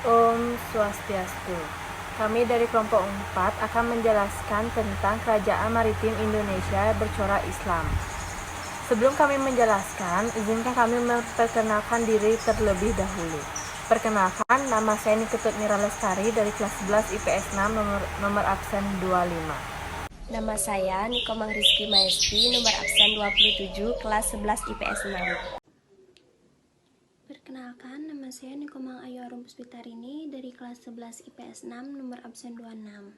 Om Swastiastu. Kami dari kelompok 4 akan menjelaskan tentang Kerajaan Maritim Indonesia bercorak Islam. Sebelum kami menjelaskan, izinkan kami memperkenalkan diri terlebih dahulu. Perkenalkan, nama saya Niketut Mira Lestari dari kelas 11 IPS 6 nomor absen 25. Nama saya Nikomang Rizky Maesti, nomor absen 27, kelas 11 IPS 6. Perkenalkan, nama saya Nikomang Ayu Arum Puspitarini dari kelas 11 IPS 6, nomor absen 26.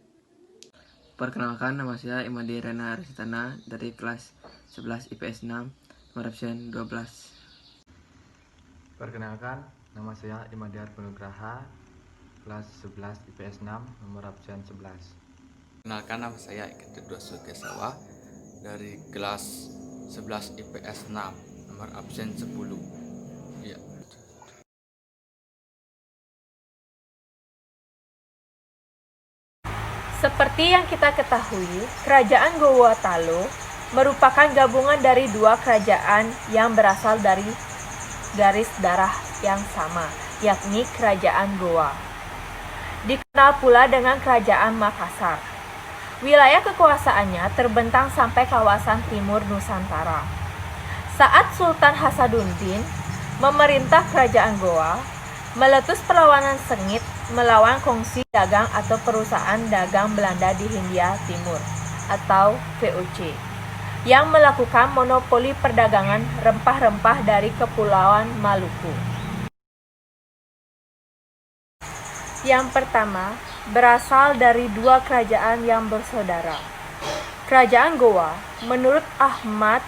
Perkenalkan, nama saya Imadi Rena Arisitana dari kelas 11 IPS 6, nomor absen 12. Perkenalkan, nama saya Imadiar Penugraha, kelas 11 IPS 6, nomor absen 11. Perkenalkan, nama saya Iketut Dwasu Kesawa dari kelas 11 IPS 6, nomor absen 10. Ya. Seperti yang kita ketahui, Kerajaan Goa Talo merupakan gabungan dari dua kerajaan yang berasal dari garis darah yang sama, yakni Kerajaan Goa. Dikenal pula dengan Kerajaan Makassar. Wilayah kekuasaannya terbentang sampai kawasan timur Nusantara. Saat Sultan Hasanuddin memerintah Kerajaan Goa, meletus perlawanan sengit melawan kongsi dagang atau perusahaan dagang Belanda di Hindia Timur atau VOC yang melakukan monopoli perdagangan rempah-rempah dari Kepulauan Maluku. Yang pertama berasal dari dua kerajaan yang bersaudara. Kerajaan Goa, menurut Ahmad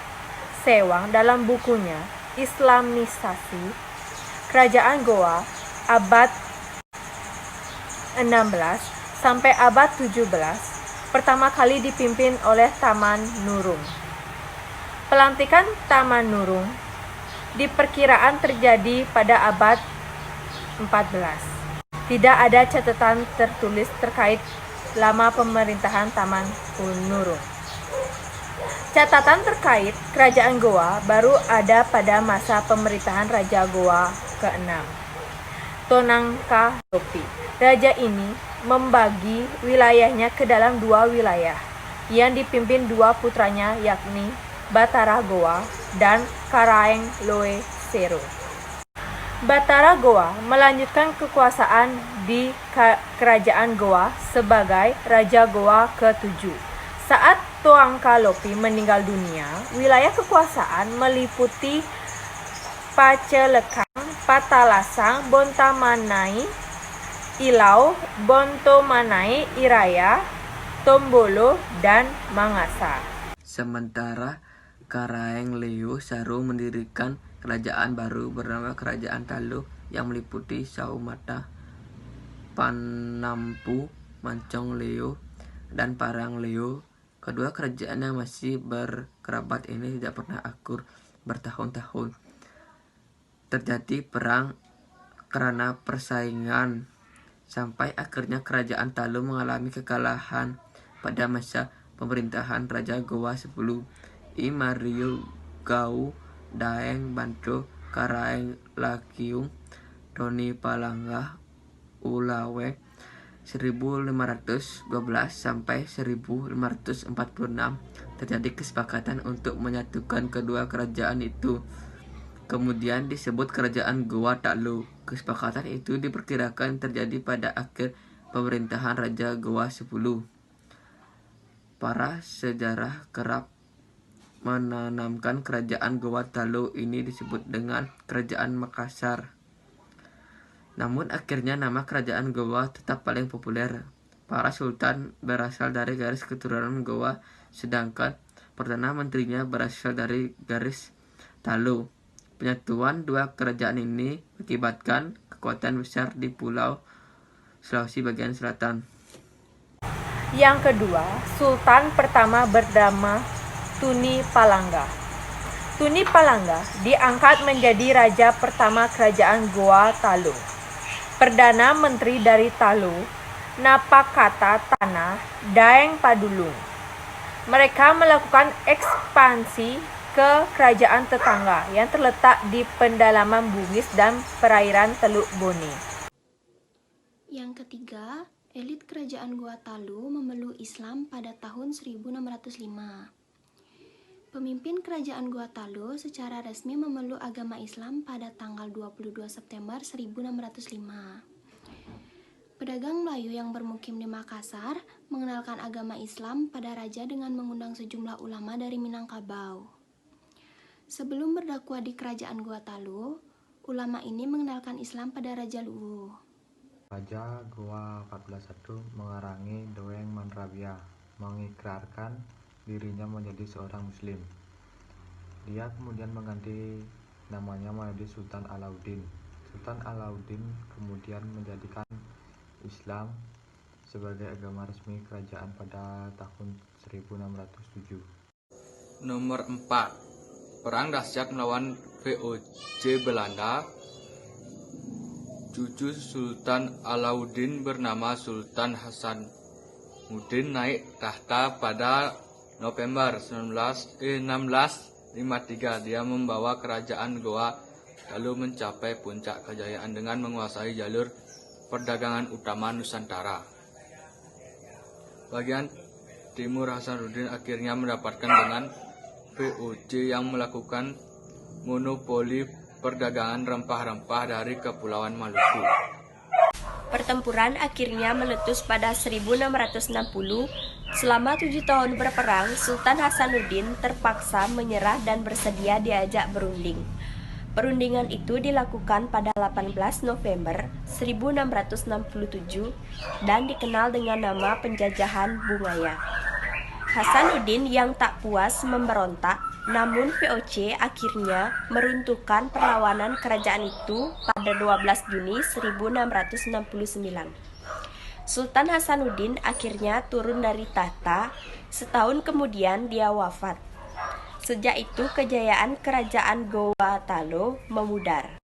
Sewang dalam bukunya Islamisasi Kerajaan Goa abad 16 sampai abad 17 pertama kali dipimpin oleh Taman Nurung. Pelantikan Taman Nurung diperkiraan terjadi pada abad 14. Tidak ada catatan tertulis terkait lama pemerintahan Taman Nurung. Catatan terkait Kerajaan Goa baru ada pada masa pemerintahan Raja Goa ke-6, Tonangka-Lopi. Raja ini membagi wilayahnya ke dalam dua wilayah yang dipimpin dua putranya, yakni Batara Goa dan Karaeng Loe Sero. Batara Goa melanjutkan kekuasaan di Kerajaan Goa sebagai Raja Goa ke-7. Saat Toangka-Lopi meninggal dunia, wilayah kekuasaan meliputi Pacelekang, Patalasang, Bontamanai, Ilau, Bontomanai, Iraya, Tombolo, dan Mangasa. Sementara Karaeng Leo Saru mendirikan kerajaan baru bernama Kerajaan Talo yang meliputi Saumata, Panampu, Mancong Leo, dan Parang Leo. Kedua kerajaan yang masih berkerabat ini tidak pernah akur bertahun-tahun. Terjadi perang karena persaingan, sampai akhirnya Kerajaan Talo mengalami kekalahan pada masa pemerintahan Raja Goa 10, I Mario Gau Daeng Banto Karaeng Lakiung Doni Palangga Ulawe 1512 sampai 1546. Terjadi kesepakatan untuk menyatukan kedua kerajaan itu, kemudian disebut Kerajaan Goa Talo. Kesepakatan itu diperkirakan terjadi pada akhir pemerintahan Raja Goa 10. Para sejarah kerap menanamkan Kerajaan Goa Talo ini disebut dengan Kerajaan Makassar. Namun akhirnya nama Kerajaan Goa tetap paling populer. Para sultan berasal dari garis keturunan Goa, sedangkan Perdana Menterinya berasal dari garis Talo. Penyatuan dua kerajaan ini mengakibatkan kekuatan besar di Pulau Sulawesi bagian selatan. Yang kedua, Sultan pertama bernama Tuni Palangga. Tuni Palangga diangkat menjadi raja pertama Kerajaan Goa Talo. Perdana Menteri dari Talo, Napakata Tanah Daeng Padulung. Mereka melakukan ekspansi ke kerajaan tetangga yang terletak di pendalaman Bugis dan perairan Teluk Bone. Yang ketiga, elit kerajaan Goa Talu memeluk Islam pada tahun 1605. Pemimpin kerajaan Goa Talu secara resmi memeluk agama Islam pada tanggal 22 September 1605. Pedagang Melayu yang bermukim di Makassar mengenalkan agama Islam pada raja dengan mengundang sejumlah ulama dari Minangkabau. Sebelum berdakwah di kerajaan Goa Talu, ulama ini mengenalkan Islam pada Raja Luwu. Raja Goa 1401 mengarangi Doeng Manrabia mengikrarkan dirinya menjadi seorang muslim. Dia kemudian mengganti namanya menjadi Sultan Alauddin. Sultan Alauddin kemudian menjadikan Islam sebagai agama resmi kerajaan pada tahun 1607. Nomor 4. Perang dahsyat melawan VOC Belanda. Cucu Sultan Alauddin bernama Sultan Hasanuddin naik tahta pada November 1653. Dia membawa kerajaan Goa lalu mencapai puncak kejayaan dengan menguasai jalur perdagangan utama Nusantara. Bagian timur Hasanuddin akhirnya mendapatkan dengan VOC yang melakukan monopoli perdagangan rempah-rempah dari Kepulauan Maluku. Pertempuran akhirnya meletus pada 1660. Selama 7 tahun berperang, Sultan Hasanuddin terpaksa menyerah dan bersedia diajak berunding. Perundingan itu dilakukan pada 18 November 1667 dan dikenal dengan nama penjajahan Bungaya. Hasanuddin yang tak puas memberontak, namun VOC akhirnya meruntuhkan perlawanan kerajaan itu pada 12 Juni 1669. Sultan Hasanuddin akhirnya turun dari tahta. Setahun kemudian dia wafat. Sejak itu kejayaan kerajaan Goa Talu memudar.